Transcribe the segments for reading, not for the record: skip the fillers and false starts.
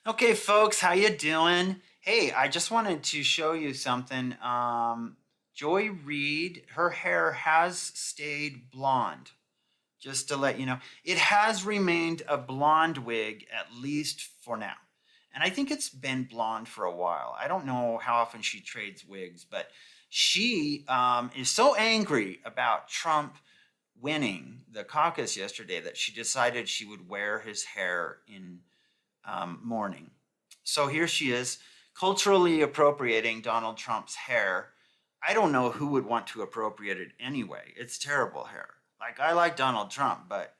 Okay, folks, how you doing? Hey, I just wanted to show you something. Joy Reid, her hair has stayed blonde. Just to let you know, it has remained a blonde wig at least for now. And I think it's been blonde for a while. I don't know how often she trades wigs, but she is so angry about Trump winning the caucus yesterday that she decided she would wear his hair in mourning. So here she is, culturally appropriating Donald Trump's hair. I don't know who would want to appropriate it anyway. It's terrible hair. Like, I like Donald Trump, but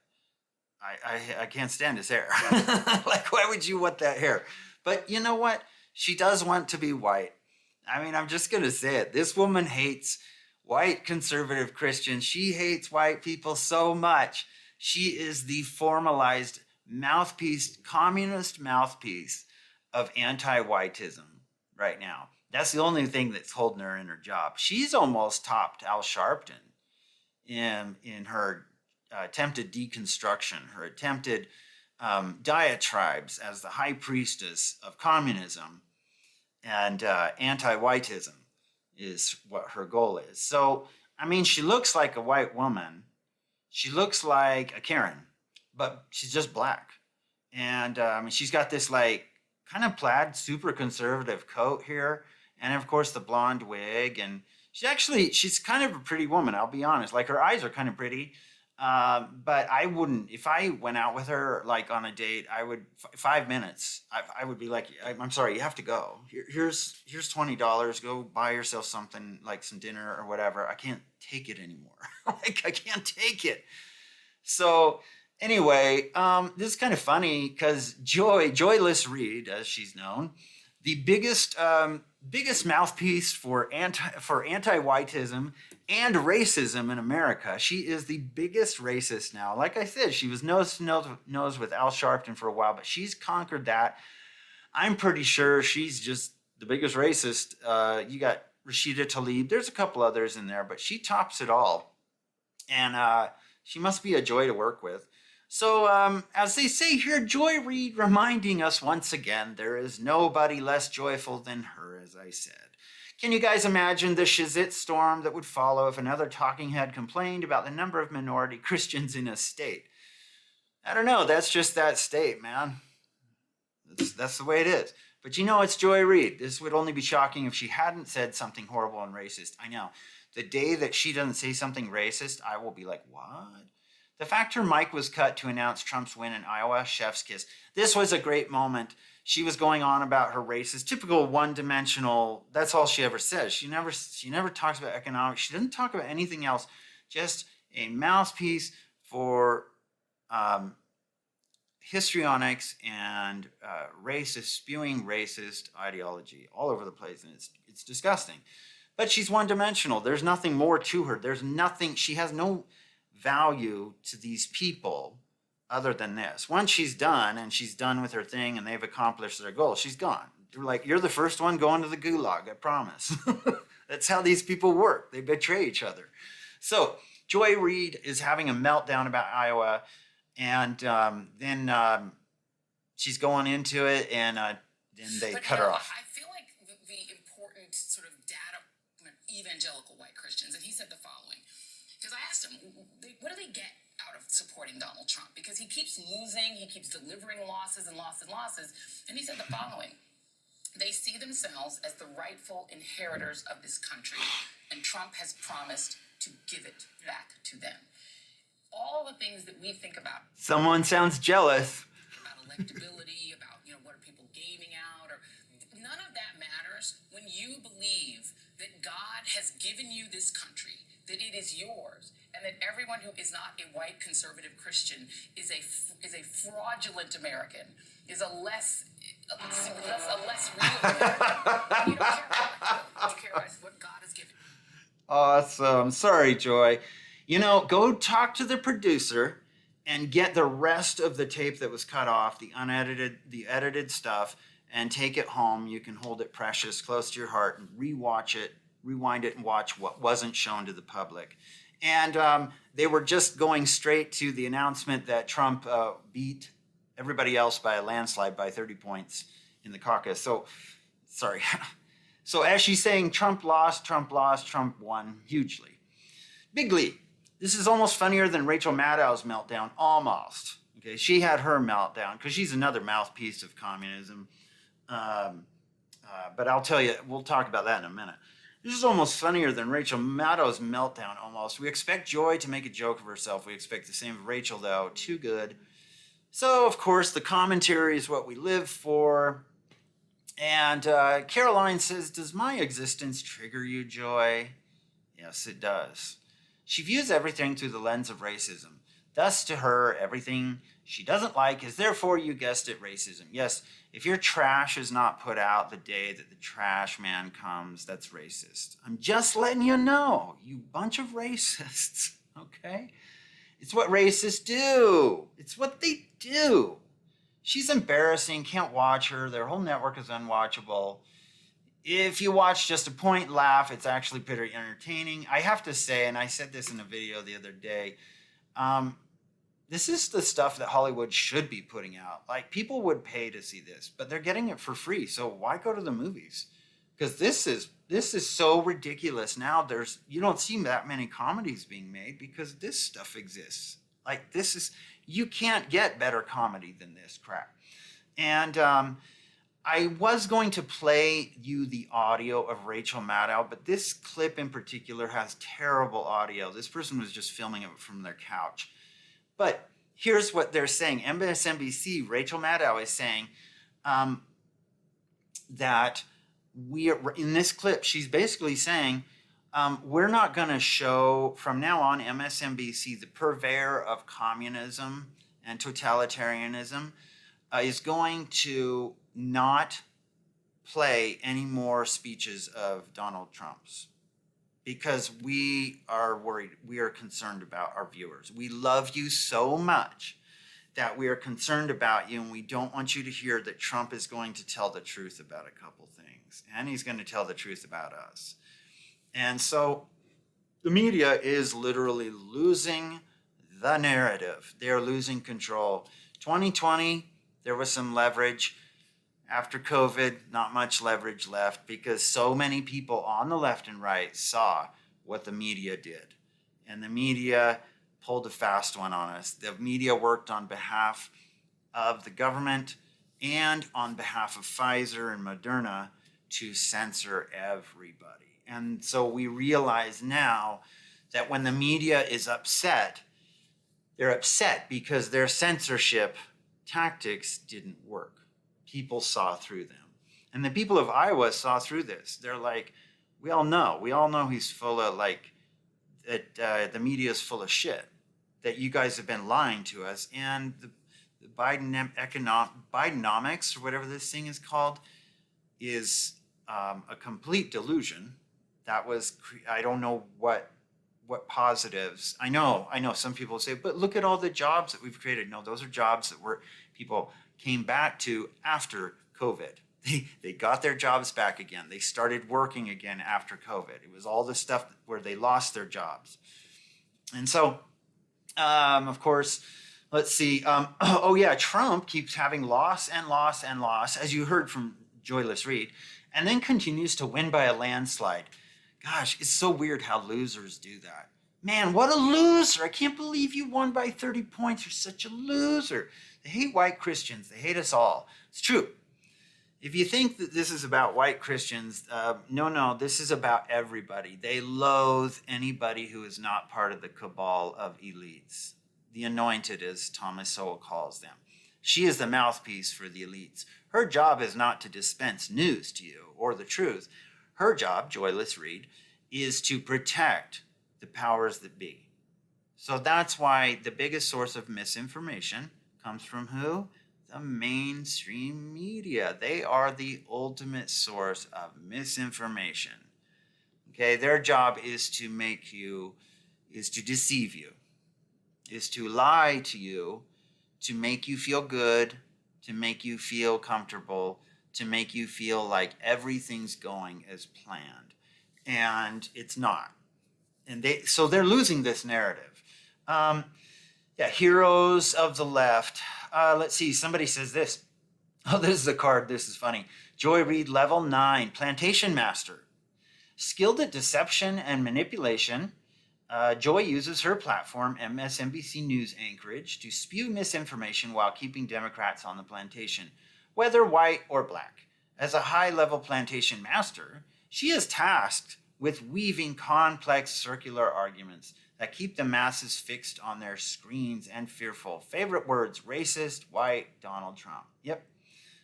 I can't stand his hair. Like, why would you want that hair? But you know what? She does want to be white. I mean, I'm just going to say it. This woman hates white conservative Christians. She hates white people so much. She is the formalized mouthpiece, communist mouthpiece of anti-whiteism right now. That's the only thing that's holding her in her job. She's almost topped Al Sharpton in her attempted deconstruction, her attempted diatribes as the high priestess of communism and anti-whiteism is what her goal is. So, I mean, she looks like a white woman. She looks like a Karen, but she's just black. And she's got this like kind of plaid, super conservative coat here, and of course the blonde wig. And she's kind of a pretty woman. I'll be honest. Like, her eyes are kind of pretty. But I wouldn't, if I went out with her like on a date, I would 5 minutes. I would be like, I'm sorry, you have to go. Here's $20. Go buy yourself something like some dinner or whatever. I can't take it anymore. Like, I can't take it. So anyway, this is kind of funny because Joyless Reid, as she's known, the biggest mouthpiece for anti-whiteism and racism in America. She is the biggest racist now. Like I said, she was nose to nose with Al Sharpton for a while, but she's conquered that. I'm pretty sure she's just the biggest racist. You got Rashida Tlaib. There's a couple others in there, but she tops it all. And she must be a joy to work with. So, as they say here, Joy Reid reminding us once again, there is nobody less joyful than her, as I said. Can you guys imagine the shizit storm that would follow if another talking head complained about the number of minority Christians in a state? I don't know. That's just that state, man. That's the way it is. But you know, it's Joy Reid. This would only be shocking if she hadn't said something horrible and racist. I know. The day that she doesn't say something racist, I will be like, what? The fact her mic was cut to announce Trump's win in Iowa, chef's kiss. This was a great moment. She was going on about her racist, typical one-dimensional. That's all she ever says. She never talks about economics. She doesn't talk about anything else. Just a mouthpiece for histrionics and racist, spewing racist ideology all over the place, and it's disgusting. But she's one-dimensional. There's nothing more to her. There's nothing. She has no value to these people other than this. Once she's done and she's done with her thing and they've accomplished their goal, she's gone. They're like, you're the first one going to the gulag, I promise. That's how these people work. They betray each other. So Joy Reid is having a meltdown about Iowa, and then she's going into it, and then they cut her off. I feel like the important sort of data evangelical white Christians, and he said the following. Because I asked him, what do they get out of supporting Donald Trump? Because he keeps losing, he keeps delivering losses and losses and losses. And he said the following. They see themselves as the rightful inheritors of this country, and Trump has promised to give it back to them. All the things that we think about. Someone sounds jealous. About electability, about, what are people gaming out, or none of that matters when you believe that God has given you this country, that it is yours, and that everyone who is not a white conservative Christian is a fraudulent American, is a less real American. You don't care about what you care about is what God has given you. Awesome. Sorry, Joy. Go talk to the producer and get the rest of the tape that was cut off, the edited stuff, and take it home. You can hold it precious, close to your heart, and rewatch it, rewind it, and watch what wasn't shown to the public. And they were just going straight to the announcement that Trump beat everybody else by a landslide by 30 points in the caucus. So, sorry. So as she's saying, Trump lost, Trump lost, Trump won hugely. Bigly. This is almost funnier than Rachel Maddow's meltdown. Almost. Okay, she had her meltdown because she's another mouthpiece of communism. But I'll tell you, we'll talk about that in a minute. This is almost funnier than Rachel Maddow's meltdown, almost. We expect Joy to make a joke of herself. We expect the same of Rachel, though. Too good. So, of course, the commentary is what we live for. And Caroline says, does my existence trigger you, Joy? Yes, it does. She views everything through the lens of racism. Thus, to her, everything she doesn't like is therefore, you guessed it, racism. Yes, if your trash is not put out the day that the trash man comes, that's racist. I'm just letting you know, you bunch of racists, okay? It's what racists do. It's what they do. She's embarrassing, can't watch her. Their whole network is unwatchable. If you watch just a point laugh, it's actually pretty entertaining. I have to say, and I said this in a video the other day, this is the stuff that Hollywood should be putting out. Like, people would pay to see this, but they're getting it for free. So why go to the movies? Because this is so ridiculous. Now you don't see that many comedies being made because this stuff exists. Like, you can't get better comedy than this crap. And I was going to play you the audio of Rachel Maddow, but this clip in particular has terrible audio. This person was just filming it from their couch. But here's what they're saying. MSNBC, Rachel Maddow is saying that in this clip, she's basically saying, we're not going to show, from now on, MSNBC, the purveyor of communism and totalitarianism, is going to not play any more speeches of Donald Trump's, because we are worried, we are concerned about our viewers. We love you so much that we are concerned about you, and we don't want you to hear that Trump is going to tell the truth about a couple things, and he's going to tell the truth about us. And so the media is literally losing the narrative. They're losing control. 2020, there was some leverage. After COVID, not much leverage left because so many people on the left and right saw what the media did. And the media pulled a fast one on us. The media worked on behalf of the government and on behalf of Pfizer and Moderna to censor everybody. And so we realize now that when the media is upset, they're upset because their censorship tactics didn't work. People saw through them. And the people of Iowa saw through this. They're like, we all know he's full of the media is full of shit, that you guys have been lying to us. And the Bidenomics, or whatever this thing is called, is a complete delusion. That was, I don't know what positives. I know some people say, but look at all the jobs that we've created. No, those are jobs that people came back to after COVID. They got their jobs back again. They started working again after COVID. It was all the stuff where they lost their jobs. And so, of course, let's see. Trump keeps having loss and loss and loss, as you heard from Joyless Reid, and then continues to win by a landslide. Gosh, it's so weird how losers do that. Man, what a loser. I can't believe you won by 30 points. You're such a loser. They hate white Christians. They hate us all. It's true. If you think that this is about white Christians, no, this is about everybody. They loathe anybody who is not part of the cabal of elites. The anointed, as Thomas Sowell calls them. She is the mouthpiece for the elites. Her job is not to dispense news to you or the truth. Her job, Joyless Reid, is to protect the powers that be. So that's why the biggest source of misinformation comes from who? The mainstream media. They are the ultimate source of misinformation. Okay, their job is to deceive you, is to lie to you, to make you feel good, to make you feel comfortable, to make you feel like everything's going as planned. And it's not. And they're losing this narrative. Heroes of the left. Let's see. Somebody says this. Oh, this is a card. This is funny. Joy Reid, level 9, Plantation Master. Skilled at deception and manipulation, Joy uses her platform, MSNBC News Anchorage, to spew misinformation while keeping Democrats on the plantation, whether white or black. As a high-level plantation master, she is tasked with weaving complex circular arguments that keep the masses fixed on their screens and fearful. Favorite words: racist, white, Donald Trump. Yep,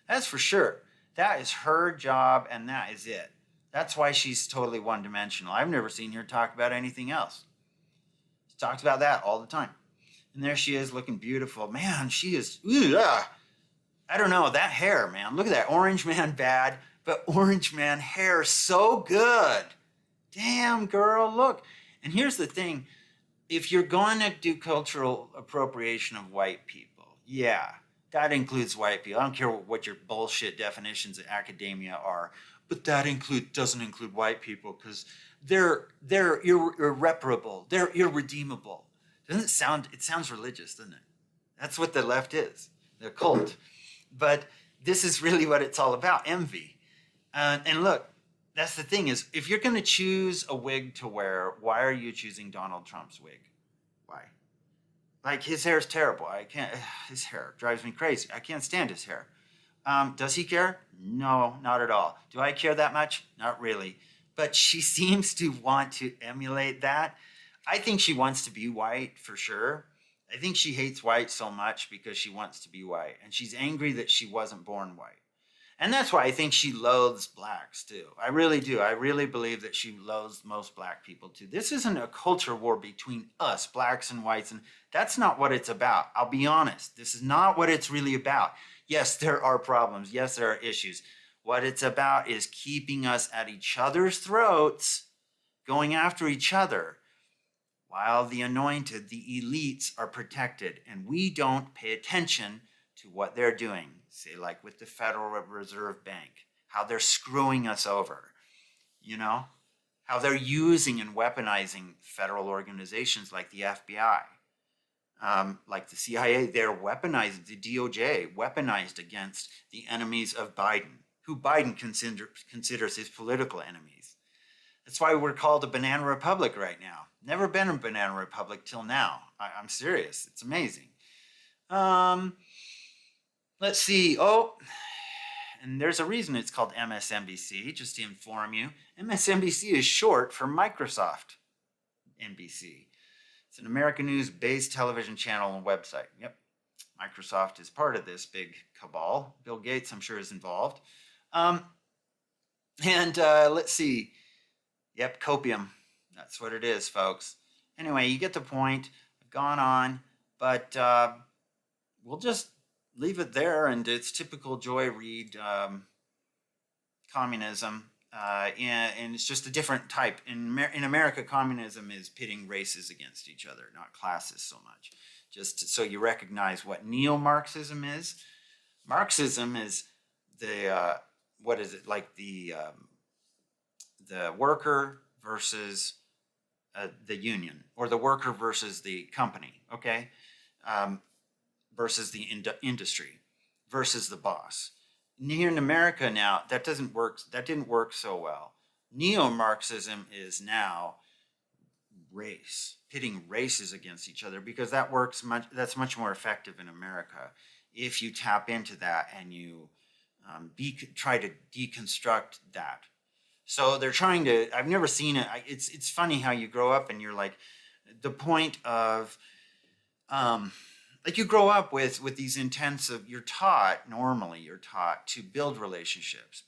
that's for sure. That is her job, and that is it. That's why she's totally one-dimensional. I've never seen her talk about anything else. She talks about that all the time. And there she is looking beautiful. Man, she is, I don't know, that hair, man. Look at that. Orange Man bad, but Orange Man hair so good. Damn, girl, look. And here's the thing. If you're going to do cultural appropriation of white people, yeah, that includes white people. I don't care what your bullshit definitions of academia are, but that doesn't include white people because they're irreparable, they're irredeemable. Doesn't it sound? It sounds religious, doesn't it? That's what the left is, the cult. But this is really what it's all about: envy. And look, that's the thing is, if you're going to choose a wig to wear, why are you choosing Donald Trump's wig? Why? Like, his hair is terrible. I can't. His hair drives me crazy. I can't stand his hair. Does he care? No, not at all. Do I care that much? Not really. But she seems to want to emulate that. I think she wants to be white for sure. I think she hates white so much because she wants to be white. And she's angry that she wasn't born white. And that's why I think she loathes blacks too. I really do. I really believe that she loathes most black people too. This isn't a culture war between us, blacks and whites, and that's not what it's about. I'll be honest. This is not what it's really about. Yes, there are problems. Yes, there are issues. What it's about is keeping us at each other's throats, going after each other, while the anointed, the elites, are protected, and we don't pay attention to what they're doing. Say, like with the Federal Reserve Bank, how they're screwing us over, how they're using and weaponizing federal organizations like the FBI, like the CIA. They're weaponized, the DOJ, weaponized against the enemies of Biden, who Biden considers his political enemies. That's why we're called a banana republic right now. Never been a banana republic till now. I'm serious. It's amazing. Let's see. Oh, and there's a reason it's called MSNBC, just to inform you. MSNBC is short for Microsoft NBC. It's an American news-based television channel and website. Yep. Microsoft is part of this big cabal. Bill Gates, I'm sure, is involved. Let's see. Yep, copium. That's what it is, folks. Anyway, you get the point. I've gone on, but we'll just leave it there. And it's typical Joy Reid communism. And it's just a different type. In America, communism is pitting races against each other, not classes so much. Just so you recognize what neo-Marxism is. Marxism is the, the worker versus the union, or the worker versus the company, okay? Versus the industry, versus the boss. Here in America now, that didn't work so well. Neo-Marxism is now race, pitting races against each other, because that's much more effective in America if you tap into that and you try to deconstruct that. So they're trying to, I've never seen it. It's funny how you grow up and you're like, the point of, like you grow up with these intensive, you're taught to build relationships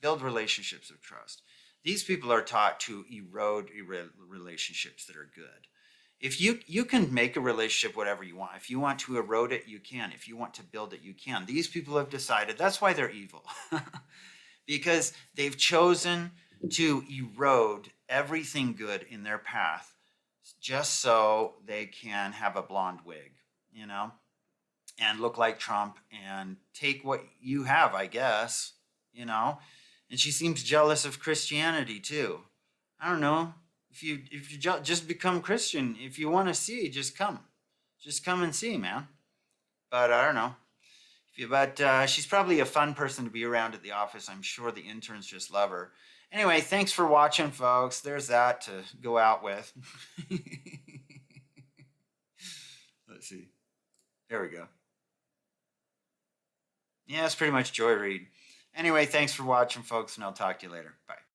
of trust. These people are taught to erode relationships that are good. If you can make a relationship whatever you want. If you want to erode it, you can. If you want to build it, you can. These people have decided, that's why they're evil. Because they've chosen to erode everything good in their path just so they can have a blonde wig, and look like Trump and take what you have, I guess, And she seems jealous of Christianity too. I don't know. If you just become Christian, if you want to see, just come and see, man. But I don't know. But she's probably a fun person to be around at the office. I'm sure the interns just love her. Anyway, thanks for watching, folks. There's that to go out with. Let's see. There we go. Yeah, it's pretty much Joy Reid. Anyway, thanks for watching, folks, and I'll talk to you later. Bye.